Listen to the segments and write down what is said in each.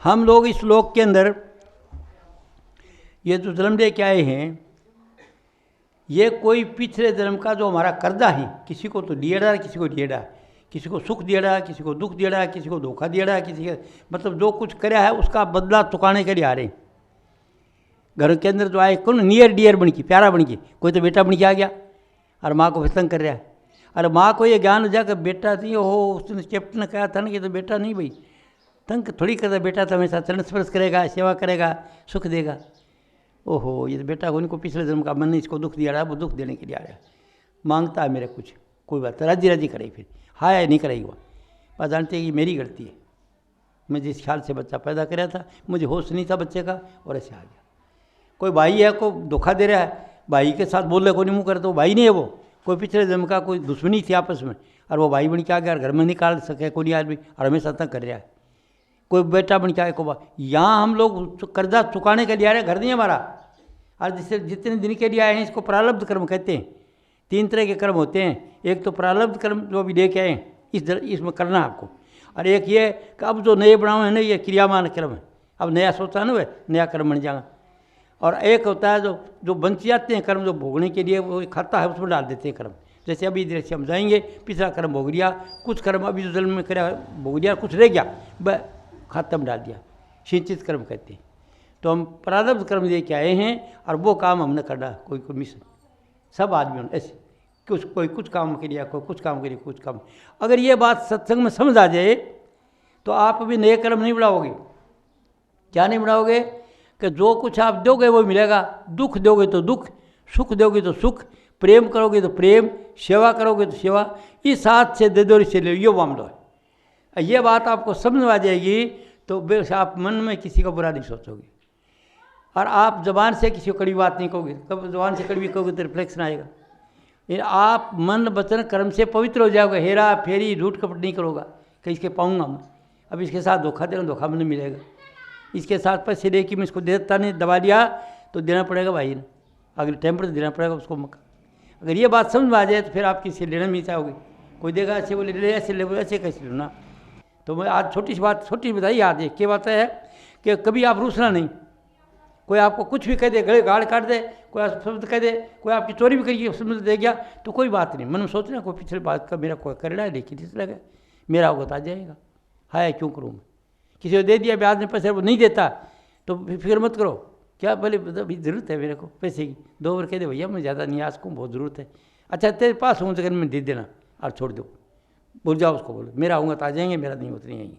हम लोग इस लोक के अंदर ये जो जन्म ले के आए हैं, ये कोई पिछले जन्म का जो हमारा कर्जा है, किसी को तो दिया रहा, किसी को दिया रहा, किसी को सुख दिया रहा, किसी को दुख दिया रहा, किसी को धोखा दिया रहा, किसी के मतलब जो कुछ कराया है उसका बदला चुकाने के लिए आ रहे हैं। घर के अंदर जो आए कौन नियर डियर बन के, प्यारा बन के, कोई तो बेटा बन के आ गया और माँ को तंग कर रहा है। अरे माँ को ये ज्ञान हो जाए कि बेटा नहीं हो, उसने कैप्टन ने कहा था ना कि तो बेटा नहीं भाई तंग थोड़ी करता, बेटा तो हमेशा चरण स्पर्श करेगा, सेवा करेगा, सुख देगा। ओहो ये तो बेटा को इनको पिछले जन्म का मन ने इसको दुख दिया रहा है, वो दुख देने के लिए आ रहा है, मांगता है मेरे कुछ, कोई बात राजी राजी करे, फिर हाय नहीं करेगी वो, पर जानते हैं कि मेरी गलती है, मैं जिस ख्याल से बच्चा पैदा कराया था मुझे होश नहीं था बच्चे का और ऐसे आ गया। कोई भाई है को धोखा दे रहा है, भाई के साथ बोल रहे को नहीं मुँह करे तो भाई नहीं है वो, कोई पिछले जन्म का कोई दुश्मनी थी आपस में और वो भाई बन के आ गया और घर में निकाल सके कोई आदमी और हमेशा तक कर रहा है। कोई बेटा बन के आए को यहाँ हम लोग कर्जा चुकाने के लिए आ रहे, घर नहीं हमारा। और जिससे जितने दिन के लिए आए हैं इसको प्रारब्ध कर्म कहते हैं। 3 तरह के कर्म होते हैं, एक तो प्रारब्ध कर्म जो भी लेके आए इसमें करना है आपको, और एक ये कि अब जो नए बनाओ है ना ये क्रियामान कर्म है, अब नया सोचा ना वह नया कर्म बन जाएगा। और एक होता है जो बन जाते हैं कर्म, जो भोगने के लिए वो खाता है उसमें डाल देते हैं कर्म। जैसे अभी इधर से हम जाएंगे, पिछला कर्म भोग लिया, कुछ कर्म अभी जो जन्म में कराया भोग लिया, कुछ रह गया वह खाता में डाल दिया, सिंचित कर्म कहते हैं। तो हम प्रारब्ध कर्म लेके आए हैं और वो काम हमने करना, कोई कोई मिशन सब आदमियों ने ऐसे कोई कुछ काम के लिए, कोई कुछ काम के लिए, कुछ काम। अगर ये बात सत्संग में समझ आ जाए तो आप अभी नए कर्म नहीं बढ़ाओगे। क्या नहीं बढ़ाओगे कि जो कुछ आप दोगे वो मिलेगा, दुख दोगे तो दुख, सुख दोगे तो सुख, प्रेम करोगे तो प्रेम, सेवा करोगे तो सेवा, इस हाथ से दे दो से ले, ये मामला है। ये बात आपको समझ आ जाएगी तो बेश आप मन में किसी का बुरा नहीं सोचोगे और आप जबान से किसी को कड़वी बात नहीं कहोगे। कब जबान से कड़वी कहोगे तो रिफ्लेक्शन आएगा। आप मन वचन कर्म से पवित्र हो जाओगे, हेरा फेरी झूठ कपट नहीं करोगा कि इसके पाऊँगा मैं, अब इसके साथ धोखा देना, धोखा मुझे मिलेगा, इसके साथ पैसे दे कि मैं इसको देता नहीं, दबा दिया तो देना पड़ेगा भाई ने, अगले टाइम पर देना पड़ेगा उसको मौका। अगर ये बात समझ में आ जाए तो फिर आप किसी लेना नहीं चाहोगे। कोई देगा ऐसे बोले ले, ऐसे ले, ऐसे कैसे लेना। तो मैं आज छोटी सी बात छोटी बताई याद है, क्या बात है कि कभी आप रूसना नहीं। कोई आपको कुछ भी कह दे, गले गाड़ काट दे, कोई शब्द कह दे, कोई आपकी चोरी भी करिए समझ दे गया तो कोई बात नहीं, मन में सोचना कोई पिछले बात का मेरा कोई कर रहा है, लेकिन इस लगे मेरा होगा आ जाएगा, हाय क्यों करूँ मैं। किसी को दे दिया ब्याज में पैसे वो नहीं देता तो फिक्र मत करो, क्या भले अभी ज़रूरत है मेरे को पैसे की, 2 बार कह दे भैया मैं ज़्यादा नहीं आज को बहुत ज़रूरत है, अच्छा तेरे पास हूँ तो मैं दे देना और छोड़ दो, बोल जाओ उसको, बोलो मेरा होगा तो आ जाएंगे, मेरा नहीं होता नहीं आएंगे,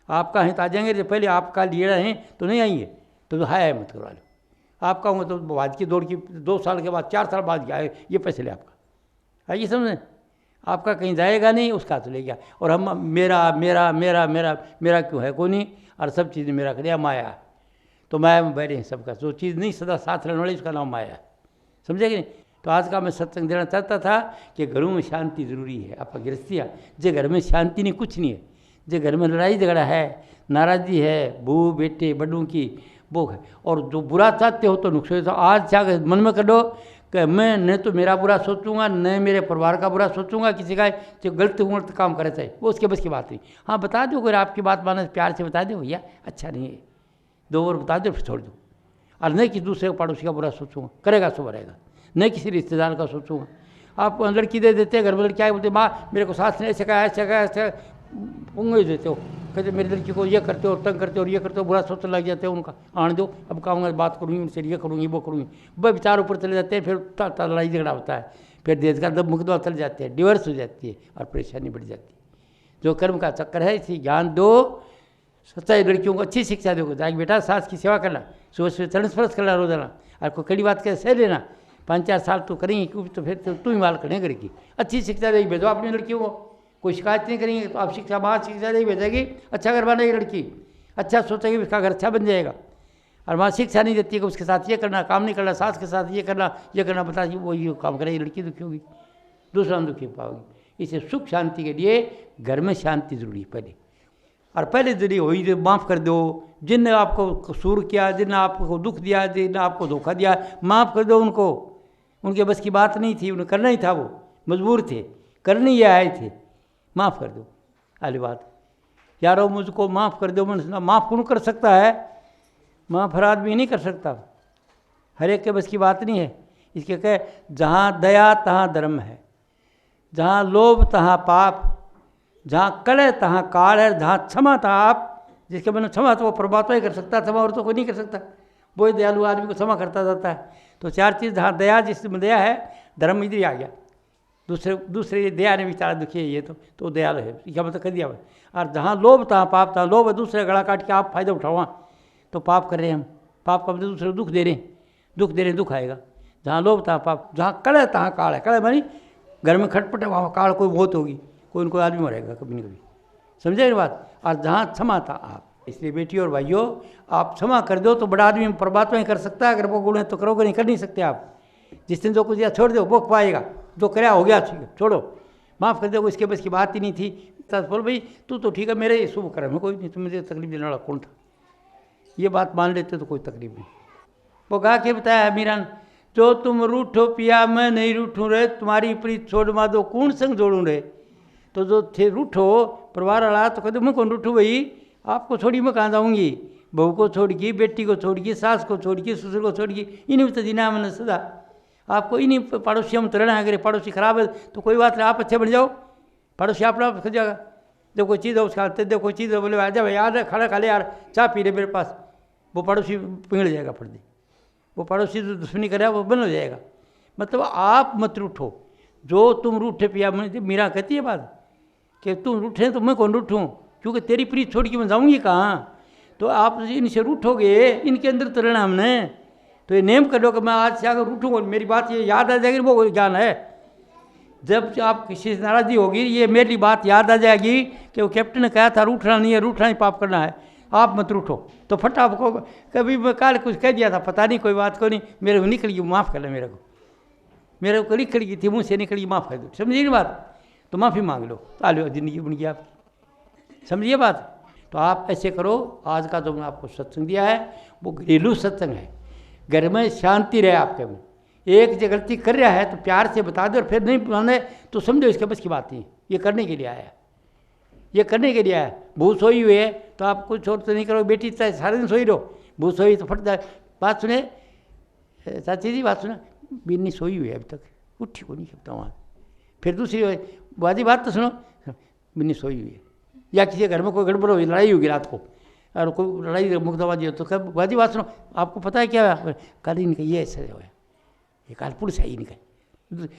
आपका है तो आ जाएंगे, जब पहले आपका लिए हैं तो नहीं आएंगे, तो हाय मत करवा लो, आपका होगा तो बाद की दौड़ की 2 साल के बाद 4 साल बाद आए ये पैसे ले आपका, आइए समझें, आपका कहीं जाएगा नहीं, उसका तो ले गया। और हम मेरा मेरा मेरा मेरा मेरा क्यों है कोई नहीं, और सब चीज़ मेरा कर दिया, माया। तो माया में बैठे हैं सबका, जो चीज़ नहीं सदा साथ रहने वाली उसका नाम माया है, समझे कि नहीं। तो आज का मैं सत्संग देना चाहता था कि घरों में शांति ज़रूरी है। आपका गृहस्थिया जे घर में शांति नहीं, कुछ नहीं है, जे घर में लड़ाई झगड़ा है, नाराज़गी है, बहू बेटे बड़ों की वो है, और जो बुरा चाहते हो तो नुकसान। तो आज क्या मन में कर दो कि मैं न तो मेरा बुरा सोचूंगा, न मेरे परिवार का बुरा सोचूंगा, किसी का जो गलत काम करे चाहे वो उसके बस की बात नहीं। हाँ बता दो, अगर आपकी बात माने प्यार से बता दो भैया अच्छा नहीं है, 2 बार बता दो फिर छोड़ दो। और न किसी दूसरे पड़ोसी का बुरा सोचूंगा, करेगा सो रहेगा, न किसी रिश्तेदार का सोचूंगा। आप लड़की दे देते घर में, लड़की आए बोलते माँ मेरे को सास ने ऐसे कहा ऐसे कहा ऐसे उंगली देते हो, कहते मेरी लड़की को ये करते हो तंग करते हो और ये करते हो, बुरा सोचने लग जाते हो उनका, आने दो अब कहूँगा बात करूँगी उनसे, ये करूँगी वो करूँगी, वह विचार ऊपर चले जाते हैं, फिर लड़ाई झगड़ा होता है, फिर देश का दब मुकदमा चल जाते हैं, डिवर्स हो जाती है और परेशानी बढ़ जाती है। जो कर्म का चक्कर है इसी ज्ञान दो, सच्चाई लड़कियों को अच्छी शिक्षा दो, जाके बेटा सास की सेवा करना, सुबह सुबह चरण स्पर्श करना रोजाना, और कोई कड़ी बात कैसे सह लेना, 5-4 साल तो करेंगे क्योंकि तो फिर तू ही माल करें करेगी। अच्छी शिक्षा देगी, भेजो अपनी लड़कियों को, कोई शिकायत नहीं करेंगे तो आप शिक्षा बाहर शिक्षा नहीं भेजेगी, अच्छा घर बनाएगी लड़की, अच्छा सोचेगी उसका घर अच्छा बन जाएगा। और वहाँ शिक्षा नहीं देती कि उसके साथ ये करना, काम नहीं करना, सास के साथ ये करना बताइए, वो ये काम करेगी, लड़की दुखी होगी, दूसरा दुखी पाओगी। इसे सुख शांति के लिए घर में शांति जरूरी है पहले, और पहले जरूरी हुई जो माफ़ कर दो, जिनने आपको कसूर किया, जिनने आपको दुख दिया, जिनने आपको धोखा दिया, माफ़ कर दो उनको, उनके बस की बात नहीं थी, उन्हें करना ही था, वो मजबूर थे, करने ही आए थे, माफ़ कर दो। अगली बात यारो मुझको माफ़ कर दो, मन माफ़ कौन कर सकता है? माफ़ हर आदमी नहीं कर सकता, हर एक के बस की बात नहीं है। इसके कहे जहाँ दया तहाँ धर्म है, जहाँ लोभ तहाँ पाप, जहाँ कलह तहाँ काल है, जहाँ क्षमा तहाँ आप। जिसके मन में क्षमा तो वो परमात्मा ही कर सकता है, क्षमा और तो कोई नहीं कर सकता। वो ही दयालु आदमी को क्षमा करता जाता है। तो चार चीज़, जहाँ दया, जिसमें दया है, धर्म इधर ही आ गया। दूसरे दया ने बेचारा दुखी है ये तो दयालु है, क्या मतलब कर दिया। और जहाँ लोभ तहाँ पाप, तहाँ लोभ है दूसरे गला काट के आप फायदा उठाओ, तो पाप कर रहे हैं हम। पाप का मतलब दूसरे को दुख दे रहे हैं, दुख आएगा। जहाँ लोभ तहाँ पाप, जहाँ कलह तहाँ काल है। कलह मानी घर में खटपट है, वहाँ काल कोई बहुत होगी, कोई न कोई आदमी मरेगा कभी न कभी, समझे बात। और जहाँ क्षमा था आप, इसलिए बेटी और भाइयों, आप क्षमा कर दो तो बड़ा आदमी परमात्मा ही कर सकता है। अगर वो गुण है तो करोगे, नहीं कर नहीं सकते आप। जिस दिन जो कुछ या छोड़ दो वो पाएगा, जो कराया हो गया, ठीक है छोड़ो, माफ़ कर दो, इसके बस की बात ही नहीं थी। बोल भाई तू तो ठीक है, मेरे शुभ कर्म है, कोई नहीं, तो मुझे तकलीफ देने वाला कौन था। ये बात मान लेते तो कोई तकलीफ नहीं। वो गा के बताया मीरान, जो तुम रूठो पिया मैं नहीं रूठूँ रे, तुम्हारी प्रीत छोड़ मा दो कौन संग जोड़ूँ रे। तो जो थे रूठो परिवार वाला, तो कहते मैं कौन रूठूँ भाई, आपको छोड़ी मैं कहाँ जाऊँगी। बहू को छोड़ की, बेटी को छोड़ की, सास को छोड़ की, ससुर को छोड़ की, इन्हीं तो जीना मैंने सदा। आपको इन्हीं पड़ोसी हम तो रहना है। अगर पड़ोसी खराब है तो कोई बात नहीं, आप अच्छे बन जाओ, पड़ोसी अपना खो जाएगा। जब कोई चीज़ है उसका दे, कोई चीज़ है बोले आ जा भाई, यार खाना खा ले यार, चाय पी ले मेरे पास, वो पड़ोसी पिघल जाएगा फट दे। वो पड़ोसी जो दुश्मनी करे वो बंद हो जाएगा। मतलब आप मत रूठो, जो तुम रूठे पिया। मीरा कहती है बात कि तुम रूठे तो मैं कौन रूठूँ, क्योंकि तेरी प्रीत छोड़ के मैं जाऊँगी कहाँ। तो आप इनसे रूठोगे, इनके अंदर तो रहना हमने। तो ये नेम कर लो कि मैं आज से अगर रूठूँगा, मेरी बात ये याद आ जाएगी, वो ज्ञान है। जब आप किसी से नाराज़गी होगी, ये मेरी बात याद आ जाएगी कि वो कैप्टन ने कहा था रूठना नहीं है, रूठना ही पाप करना है, आप मत रूठो। तो फट आपको कभी मैं काल कुछ कह दिया था, पता नहीं, कोई बात को नहीं, मेरे को निकल गई, माफ़ कर ले मेरे को निकल गई थी, मुँह से निकल गई, माफ़ कर दो, समझिए ना बात। तो माफ़ी मांग लो, तालो ज़िंदगी बन गई आपकी, समझिए बात। तो आप ऐसे करो। आज का जो मैंने आपको सत्संग दिया है वो घरेलू सत्संग है, घर में शांति रहे आपके में। एक जो गलती कर रहा है तो प्यार से बता दो, और फिर नहीं माने तो समझो इसके बस की बात नहीं, ये करने के लिए आया, ये करने के लिए आया। भूत सोई हुई है तो आप कुछ और तो नहीं करो, बेटी सारे दिन सोई रहो, भूत सोई तो फट जाए। बात सुने चाची जी, बात सुना, बिन्नी सोई हुई है अभी तक, उठी को नहीं सकता वहाँ। फिर दूसरी बाजी बात तो सुनो, बिन्नी सोई हुई है। या किसी घर में कोई गड़बड़ हुई, लड़ाई होगी रात को, और कोई लड़ाई मुकदबाजी हो तो कब बाजी बात सुनो, आपको पता है क्या कल इनका ये ऐसा हो है, ये काल पुलिस आई इनका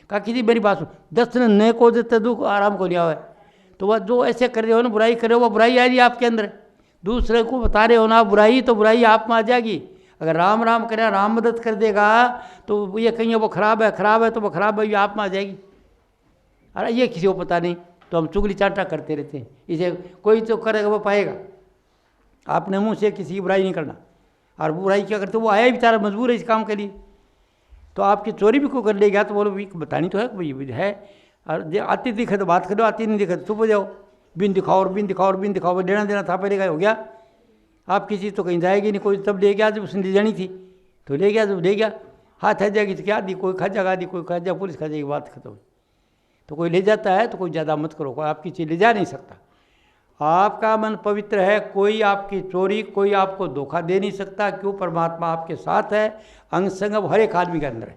कहा किसी मेरी बात सुन, 10 दिन नए को देते दुख आराम को लिया हुआ है। तो वह जो ऐसे कर रहे हो ना, बुराई कर रहे हो, वो बुराई आ रही है आपके अंदर। दूसरे को बता रहे हो ना बुराई, तो बुराई आप में आ जाएगी। अगर राम राम करें, राम मदद कर देगा, तो ये कहीं वो खराब है तो वो खराब है आप में आ जाएगी। अरे ये किसी को पता नहीं, तो हम चुगली चाटा करते रहते हैं। इसे कोई तो करेगा वो पाएगा। आपने मुंह से किसी की बुराई नहीं करना, और बुराई क्या करते, वो आया बेचारा मजबूर है इस काम के लिए। तो आपकी चोरी भी कोई कर ले गया तो बोलो बतानी तो है भाई है, और आती दिखे तो बात करो, आती नहीं दिखे तो चुप हो जाओ। बिन दिखाओ, लेना देना था पहले का हो गया। आपकी चीज़ तो कहीं जाएगी नहीं, कोई तब ले गया जब उसने ले जानी थी, तो ले गया, जब ले गया हाथ आ जाएगी तो क्या दी, कोई खा जाएगा दी, कोई खा जाए, पुलिस खा जाएगी, बात खत्म। तो कोई ले जाता है तो कोई ज़्यादा मत करो, कोई आपकी चीज़ ले जा नहीं सकता। आपका मन पवित्र है, कोई आपकी चोरी, कोई आपको धोखा दे नहीं सकता। क्यों? परमात्मा आपके साथ है, अंग संग हर एक आदमी के अंदर है।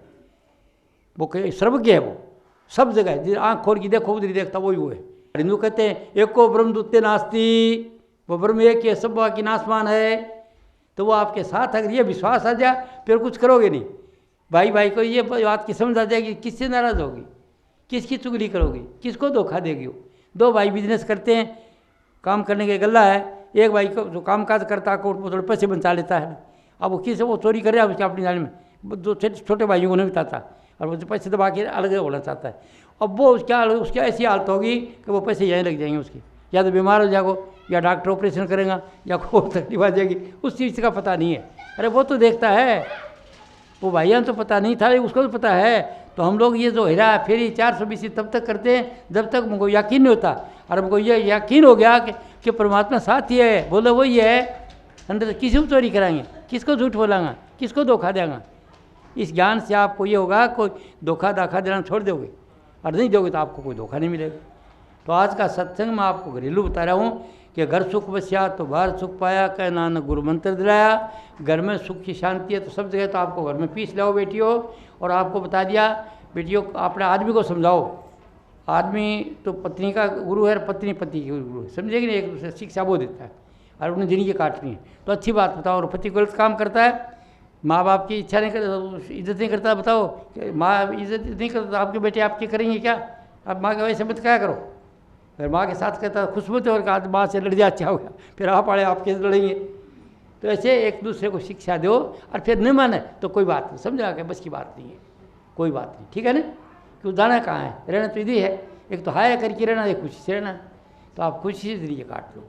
वो सर्वज्ञ है, वो सब जगह है। जिस आँख खोल की देखो उधर ही देखता वही वो है। हिंदू कहते हैं एको ब्रह्म द्वितीय नास्ति, वो ब्रह्म एक ही है, सब बाकी नासमान है। तो वो आपके साथ, अगर ये विश्वास आ जाए फिर कुछ करोगे नहीं। भाई भाई को ये बात की समझ आ जाएगी, किससे नाराज़ होगी, किसकी चुगली करोगी, किसको धोखा देगी। दो भाई बिजनेस करते हैं, काम करने के गल्ला है, एक भाई को जो काम काज करता है वो थोड़े पैसे बचा लेता है। अब वो किसी वो चोरी कर रहा है उसके अपनी जान में, जो छोटे भाइयों को नहीं बताता, और वो पैसे दबा के अलग होना चाहता है। अब वो उसकी ऐसी हालत होगी कि वो पैसे यहीं लग जाएंगे उसकी, या तो बीमार हो जाएगा, या डॉक्टर ऑपरेशन करेगा, या कोई तकलीफ आ जाएगी, उस चीज़ का पता नहीं है। अरे वो तो देखता है, वो भाइयान तो पता नहीं था, उसको तो पता है। तो हम लोग ये जो हेरा फेरी 420 तब तक करते हैं जब तक मुझको यकीन नहीं होता। और हमको ये यकीन हो गया कि परमात्मा साथ ही है, बोलो वही है अंदर, किसी को चोरी कराएंगे, किसको झूठ बोलांगा, किसको धोखा देंगे। इस ज्ञान से आपको ये होगा, कोई धोखा दाखा देना छोड़ दोगे, और नहीं दोगे तो आपको कोई धोखा नहीं मिलेगा। तो आज का सत्संग मैं आपको घरेलू बता रहा हूँ कि घर सुख बसिया तो बाहर सुख पाया, कह नानक गुरु मंत्र दिलाया। घर में सुख की शांति है तो सब जगह, तो आपको घर में पीस लाओ बेटियों। और आपको बता दिया बेटियों, अपने आदमी को समझाओ, आदमी तो पत्नी का गुरु है, पत्नी पति की गुरु है, समझेगी नहीं, एक दूसरे शिक्षा वो देता है और उन्हें जिंदगी काटनी है। तो अच्छी बात बताओ। और पति गलत काम करता है, माँ बाप की इच्छा नहीं करता, इज्जत नहीं करता, बताओ कि माँ इज्जत नहीं करता तो आपके बेटे आपके करेंगे क्या? आप माँ के वैसे मत क्या करो। अगर माँ के साथ कहता है खुश मत, और कहा माँ से लड़ जा अच्छा होगा, फिर आप आड़े आपके से लड़ेंगे। तो ऐसे एक दूसरे को शिक्षा दो, और फिर नहीं माने तो कोई बात नहीं, समझा के बस की बात नहीं है, कोई बात नहीं, ठीक है ना। क्यों जाना कहाँ है, रहना तो इधर है। एक तो हाय करके रहना, एक खुशी से रहना, तो आप खुशी से ज़िंदगी काट लो।